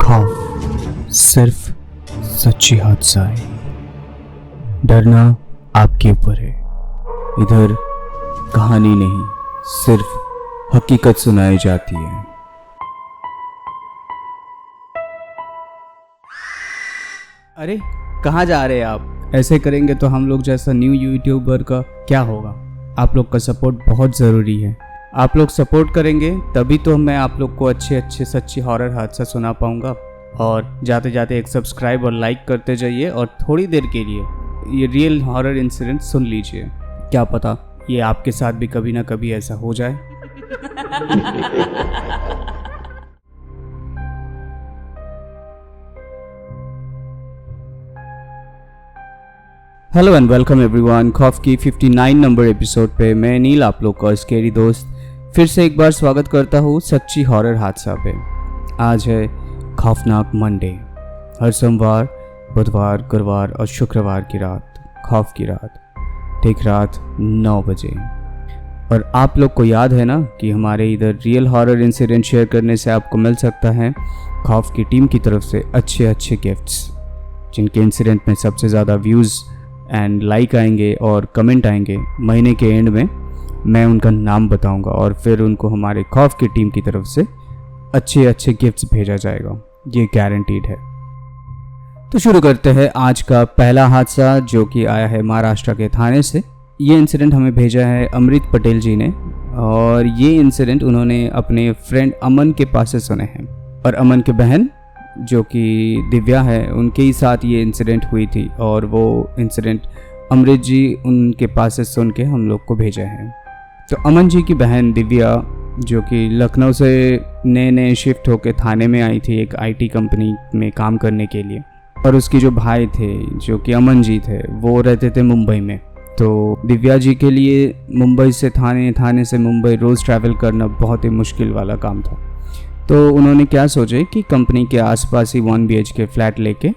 खौफ सिर्फ सच्ची हादसा है। डरना आपके ऊपर है। इधर कहानी नहीं, सिर्फ हकीकत सुनाई जाती है। अरे कहाँ जा रहे हैं आप? ऐसे करेंगे तो हम लोग जैसा न्यू यूट्यूबर का क्या होगा? आप लोग का सपोर्ट बहुत ज़रूरी है। आप लोग सपोर्ट करेंगे तभी तो मैं आप लोग को अच्छे सच्ची हॉरर हादसा सुना पाऊँगा। और जाते जाते एक सब्सक्राइब और लाइक करते जाइए और थोड़ी देर के लिए ये रियल हॉरर इंसिडेंट सुन लीजिए। क्या पता ये आपके साथ भी कभी ना कभी ऐसा हो जाए। Hello and welcome everyone. खौफ की 59 नंबर एपिसोड पे मैं नील आप लोग का स्केरी दोस्त फिर से एक बार स्वागत करता हूँ सच्ची हॉरर हादसा पे। आज है खौफनाक मंडे। हर सोमवार, बुधवार, गुरुवार और शुक्रवार की रात, खौफ की रात, ठीक रात 9 बजे। और आप लोग को याद है ना कि हमारे इधर रियल हॉरर इंसिडेंट शेयर करने से आपको मिल सकता है खौफ की टीम की तरफ से अच्छे गिफ्ट्स, जिनके इंसिडेंट में सबसे ज़्यादा व्यूज़ एंड लाइक आएंगे और कमेंट आएंगे। महीने के एंड में मैं उनका नाम बताऊंगा और फिर उनको हमारे खौफ की टीम की तरफ से अच्छे गिफ्ट्स भेजा जाएगा। ये गारंटीड है। तो शुरू करते हैं आज का पहला हादसा, जो कि आया है महाराष्ट्र के थाने से। ये इंसिडेंट हमें भेजा है अमृत पटेल जी ने, और ये इंसिडेंट उन्होंने अपने फ्रेंड अमन के पास से सुने हैं। और अमन के बहन जो कि दिव्या है, उनके ही साथ ये इंसिडेंट हुई थी, और वो इंसिडेंट अमृत जी उनके पास से सुन के हम लोग को भेजा है। तो अमन जी की बहन दिव्या, जो कि लखनऊ से नए शिफ्ट होकर थाने में आई थी एक आईटी कंपनी में काम करने के लिए, और उसकी जो भाई थे जो कि अमन जी थे, वो रहते थे मुंबई में। तो दिव्या जी के लिए मुंबई से थाने से मुंबई रोज़ ट्रैवल करना बहुत ही मुश्किल वाला काम था। तो उन्होंने क्या सोचे कि कंपनी के आसपास ही 1 BHK फ्लैट लेके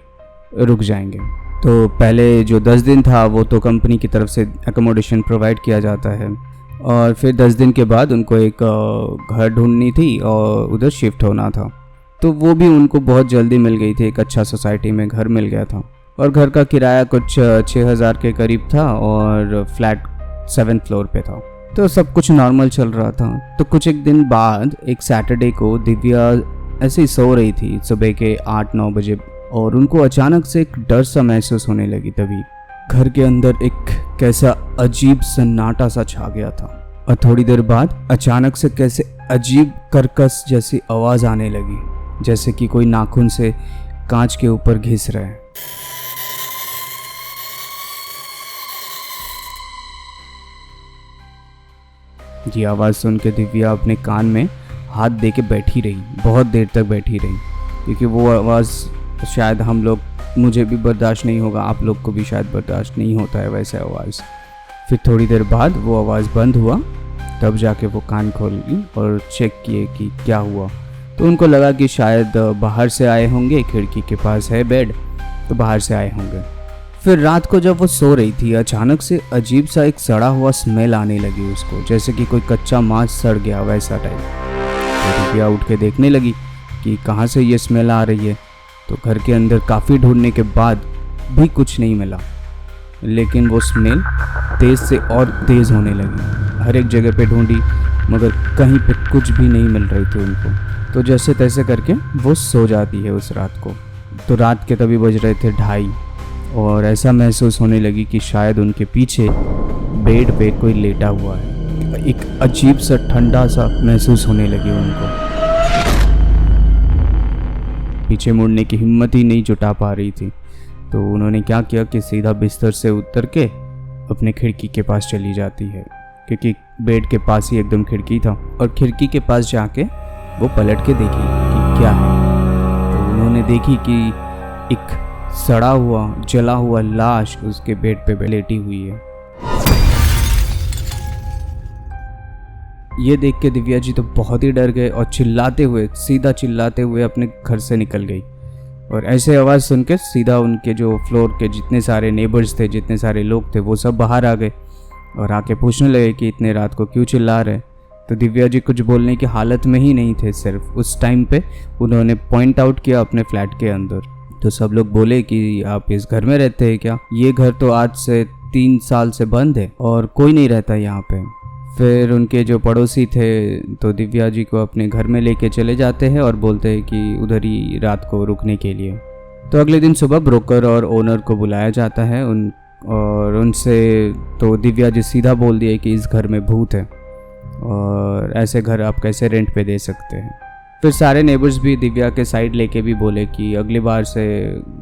रुक जाएंगे। तो पहले जो 10 दिन था वो तो कंपनी की तरफ से एकोमोडेशन प्रोवाइड किया जाता है, और फिर 10 दिन के बाद उनको एक घर ढूंढनी थी और उधर शिफ्ट होना था। तो वो भी उनको बहुत जल्दी मिल गई थी। एक अच्छा सोसाइटी में घर मिल गया था, और घर का किराया कुछ 6000 के करीब था, और फ्लैट 7th फ्लोर पे था। तो सब कुछ नॉर्मल चल रहा था। तो कुछ एक दिन बाद एक सैटरडे को दिव्या ऐसे ही सो रही थी सुबह के 8-9 बजे, और उनको अचानक से एक डर सा महसूस होने लगी। तभी घर के अंदर एक कैसा अजीब सन्नाटा सा छा गया था, और थोड़ी देर बाद अचानक से कैसे अजीब कर्कश जैसी आवाज़ आने लगी, जैसे कि कोई नाखून से कांच के ऊपर घिस रहा है। ये आवाज़ सुन के दिव्या अपने कान में हाथ दे के बैठी रही, बहुत देर तक बैठी रही, क्योंकि वो आवाज़ शायद मुझे भी बर्दाश्त नहीं होगा, आप लोग को भी शायद बर्दाश्त नहीं होता है वैसे आवाज़। फिर थोड़ी देर बाद वो आवाज़ बंद हुआ, तब जाके वो कान खोली और चेक किए कि क्या हुआ। तो उनको लगा कि शायद बाहर से आए होंगे, खिड़की के पास है बेड, तो बाहर से आए होंगे। फिर रात को जब वो सो रही थी, अचानक से अजीब सा एक सड़ा हुआ स्मेल आने लगी उसको, जैसे कि कोई कच्चा मांस सड़ गया वैसा टाइप। तो दिव्या उठ के देखने लगी कि कहाँ से ये स्मेल आ रही है। तो घर के अंदर काफ़ी ढूंढने के बाद भी कुछ नहीं मिला, लेकिन वो स्मेल तेज़ से और तेज़ होने लगी। हर एक जगह पे ढूंढी, मगर कहीं पे कुछ भी नहीं मिल रही थी उनको। तो जैसे तैसे करके वो सो जाती है उस रात को। तो रात के तभी बज रहे थे 2:30, और ऐसा महसूस होने लगी कि शायद उनके पीछे बेड पे कोई लेटा हुआ है। एक अजीब सा ठंडा सा महसूस होने लगी उनको। पीछे मुड़ने की हिम्मत ही नहीं जुटा पा रही थी। तो उन्होंने क्या किया कि सीधा बिस्तर से उतर के अपने खिड़की के पास चली जाती है, क्योंकि बेड के पास ही एकदम खिड़की था। और खिड़की के पास जाके वो पलट के देखी कि क्या है। तो उन्होंने देखी कि एक सड़ा हुआ जला हुआ लाश उसके बेड पे लेटी हुई है। ये देख के दिव्या जी तो बहुत ही डर गए, और सीधा चिल्लाते हुए अपने घर से निकल गई। और ऐसे आवाज़ सुन के सीधा उनके जो फ्लोर के जितने सारे नेबर्स थे, जितने सारे लोग थे, वो सब बाहर आ गए और आके पूछने लगे कि इतने रात को क्यों चिल्ला रहे। तो दिव्या जी कुछ बोलने की हालत में ही नहीं थे। सिर्फ उस टाइम पे उन्होंने पॉइंट आउट किया अपने फ्लैट के अंदर। तो सब लोग बोले कि आप इस घर में रहते हैं क्या? ये घर तो आज से 3 साल से बंद है और कोई नहीं रहता यहाँ पे। फिर उनके जो पड़ोसी थे तो दिव्या जी को अपने घर में लेके चले जाते हैं और बोलते हैं कि उधर ही रात को रुकने के लिए। तो अगले दिन सुबह ब्रोकर और ओनर को बुलाया जाता है और उनसे तो दिव्या जी सीधा बोल दिए कि इस घर में भूत है और ऐसे घर आप कैसे रेंट पे दे सकते हैं। फिर सारे नेबर्स भी दिव्या के साइड लेके भी बोले कि अगली बार से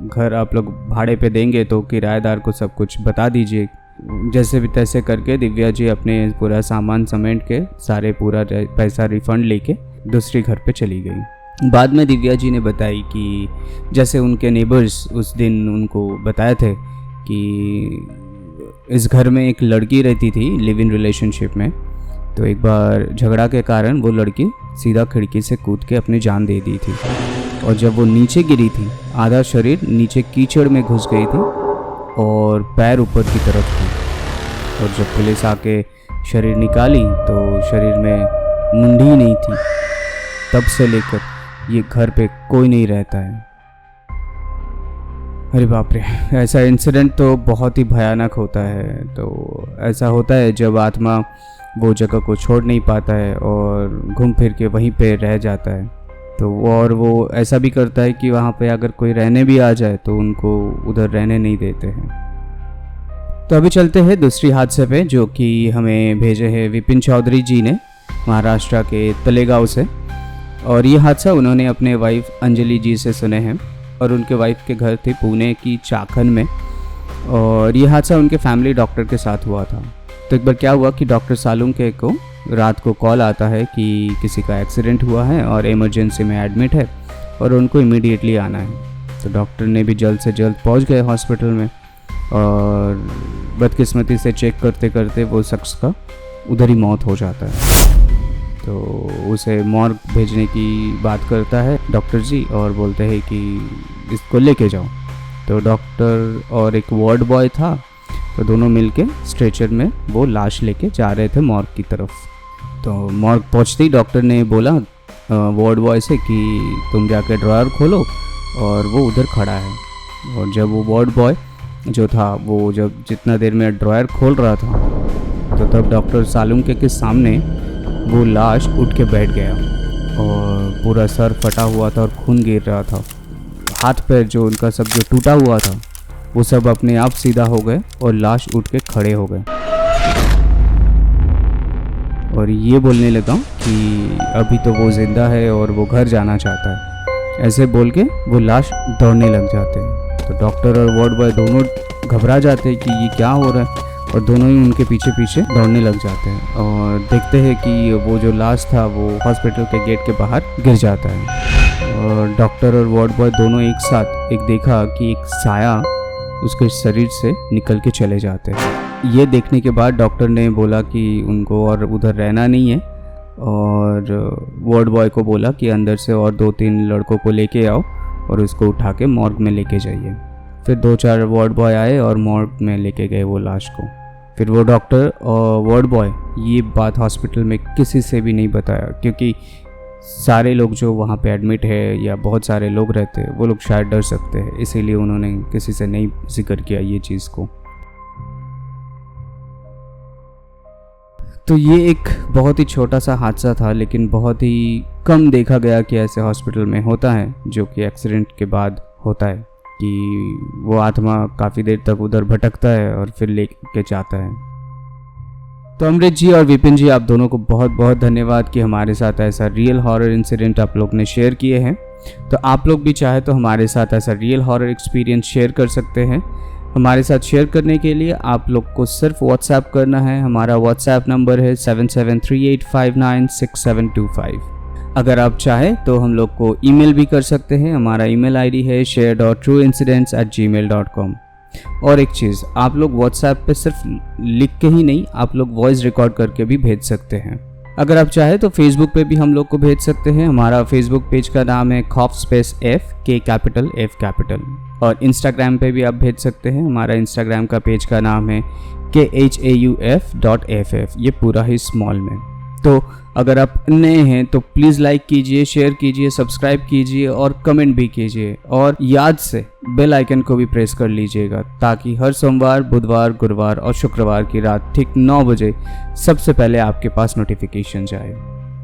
घर आप लोग भाड़े पे देंगे तो किराएदार को सब कुछ बता दीजिए। जैसे भी तैसे करके दिव्या जी अपने पूरा सामान समेट के सारे पूरा पैसा रिफंड लेके दूसरी घर पे चली गई। बाद में दिव्या जी ने बताई कि जैसे उनके नेबर्स उस दिन उनको बताए थे कि इस घर में एक लड़की रहती थी लिव इन रिलेशनशिप में। तो एक बार झगड़ा के कारण वो लड़की सीधा खिड़की से कूद के अपनी जान दे दी थी और जब वो नीचे गिरी थी आधा शरीर नीचे कीचड़ में घुस गई थी और पैर ऊपर की तरफ थी। और जब पुलिस आके शरीर निकाली तो शरीर में मुंडी नहीं थी। तब से लेकर ये घर पे कोई नहीं रहता है। अरे बाप रे, ऐसा इंसिडेंट तो बहुत ही भयानक होता है। तो ऐसा होता है जब आत्मा वो जगह को छोड़ नहीं पाता है और घूम फिर के वहीं पे रह जाता है। तो और वो ऐसा भी करता है कि वहाँ पे अगर कोई रहने भी आ जाए तो उनको उधर रहने नहीं देते हैं। तो अभी चलते हैं दूसरी हादसे पे जो कि हमें भेजे हैं विपिन चौधरी जी ने महाराष्ट्र के तलेगांव से। और ये हादसा उन्होंने अपने वाइफ अंजलि जी से सुने हैं और उनके वाइफ के घर थे पुणे की चाखन में। और ये हादसा उनके फैमिली डॉक्टर के साथ हुआ था। तो एक बार क्या हुआ कि डॉक्टर सालुंके को रात को कॉल आता है कि किसी का एक्सीडेंट हुआ है और इमरजेंसी में एडमिट है और उनको इमीडिएटली आना है। तो डॉक्टर ने भी जल्द से जल्द पहुंच गए हॉस्पिटल में और बदकिस्मती से चेक करते करते वो शख्स का उधर ही मौत हो जाता है। तो उसे मॉर्ग भेजने की बात करता है डॉक्टर जी और बोलते हैं कि इसको लेके जाओ। तो डॉक्टर और एक वार्ड बॉय था तो दोनों मिलके स्ट्रेचर में वो लाश लेके जा रहे थे मॉर्ग की तरफ। तो मॉर्ग पहुंचते ही डॉक्टर ने बोला वार्ड बॉय से कि तुम जाके ड्रॉयर खोलो और वो उधर खड़ा है। और जब वो वार्ड बॉय जो था वो जब जितना देर में ड्रॉयर खोल रहा था तो तब डॉक्टर सालुंके के सामने वो लाश उठ के बैठ गया और पूरा सर फटा हुआ था और खून गिर रहा था। हाथ पैर जो उनका सब जो टूटा हुआ था वो सब अपने आप सीधा हो गए और लाश उठ के खड़े हो गए। और ये बोलने लगा कि अभी तो वो जिंदा है और वो घर जाना चाहता है। ऐसे बोल के वो लाश दौड़ने लग जाते हैं। तो डॉक्टर और वार्ड बॉय दोनों घबरा जाते हैं कि ये क्या हो रहा है और दोनों ही उनके पीछे पीछे दौड़ने लग जाते हैं और देखते हैं कि वो जो लाश था वो हॉस्पिटल के गेट के बाहर गिर जाता है। और डॉक्टर और वार्ड बॉय दोनों एक साथ एक देखा कि एक साया उसके शरीर से निकल के चले जाते हैं। ये देखने के बाद डॉक्टर ने बोला कि उनको और उधर रहना नहीं है और वार्ड बॉय को बोला कि अंदर से और 2-3 लड़कों को लेके आओ और उसको उठा के मॉर्ग में लेके जाइए। फिर 2-4 वार्ड बॉय आए और मॉर्ग में लेके गए वो लाश को। फिर वो डॉक्टर और वार्ड बॉय ये बात हॉस्पिटल में किसी से भी नहीं बताया क्योंकि सारे लोग जो वहाँ पे एडमिट है या बहुत सारे लोग रहते हैं वो लोग शायद डर सकते हैं, इसीलिए उन्होंने किसी से नहीं जिक्र किया ये चीज़ को। तो ये एक बहुत ही छोटा सा हादसा था लेकिन बहुत ही कम देखा गया कि ऐसे हॉस्पिटल में होता है जो कि एक्सीडेंट के बाद होता है कि वो आत्मा काफ़ी देर तक उधर भटकता है और फिर लेके जाता है। तो अमृत जी और विपिन जी आप दोनों को बहुत बहुत धन्यवाद कि हमारे साथ ऐसा रियल हॉरर इंसिडेंट आप लोग ने शेयर किए हैं। तो आप लोग भी चाहे तो हमारे साथ ऐसा रियल हॉरर एक्सपीरियंस शेयर कर सकते हैं। हमारे साथ शेयर करने के लिए आप लोग को सिर्फ व्हाट्सएप करना है। हमारा व्हाट्सएप नंबर है 7738596725। अगर आप चाहें तो हम लोग को ईमेल भी कर सकते हैं। हमारा ईमेल आईडी है share.trueincidents@gmail.com। और एक चीज़, आप लोग व्हाट्सएप पे सिर्फ लिख के ही नहीं, आप लोग वॉइस रिकॉर्ड करके भी भेज सकते हैं। अगर आप चाहें तो फेसबुक पे भी हम लोग को भेज सकते हैं। हमारा फेसबुक पेज का नाम है KHOF और इंस्टाग्राम पे भी आप भेज सकते हैं। हमारा इंस्टाग्राम का पेज का नाम है KHAUF.FF, ये पूरा ही स्मॉल में। तो अगर आप नए हैं तो प्लीज़ लाइक कीजिए, शेयर कीजिए, सब्सक्राइब कीजिए और कमेंट भी कीजिए, और याद से बेल आइकन को भी प्रेस कर लीजिएगा ताकि हर सोमवार, बुधवार, गुरुवार और शुक्रवार की रात ठीक 9 बजे सबसे पहले आपके पास नोटिफिकेशन जाए।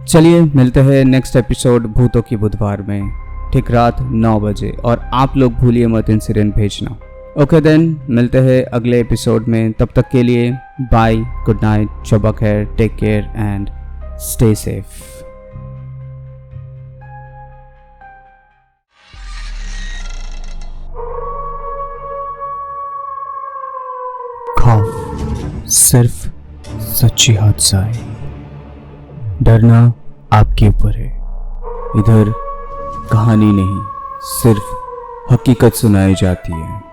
चलिए मिलते हैं नेक्स्ट एपिसोड भूतों की बुधवार में ठीक रात 9 बजे, और आप लोग भूलिए मत इंसिडेंट भेजना। ओके देन, मिलते हैं अगले एपिसोड में। तब तक के लिए बाय, गुड नाइट, शब खैर, take care and stay safe. खौफ सिर्फ सच्ची हादसा है, डरना आपके ऊपर है। इधर कहानी नहीं, सिर्फ हकीकत सुनाई जाती है।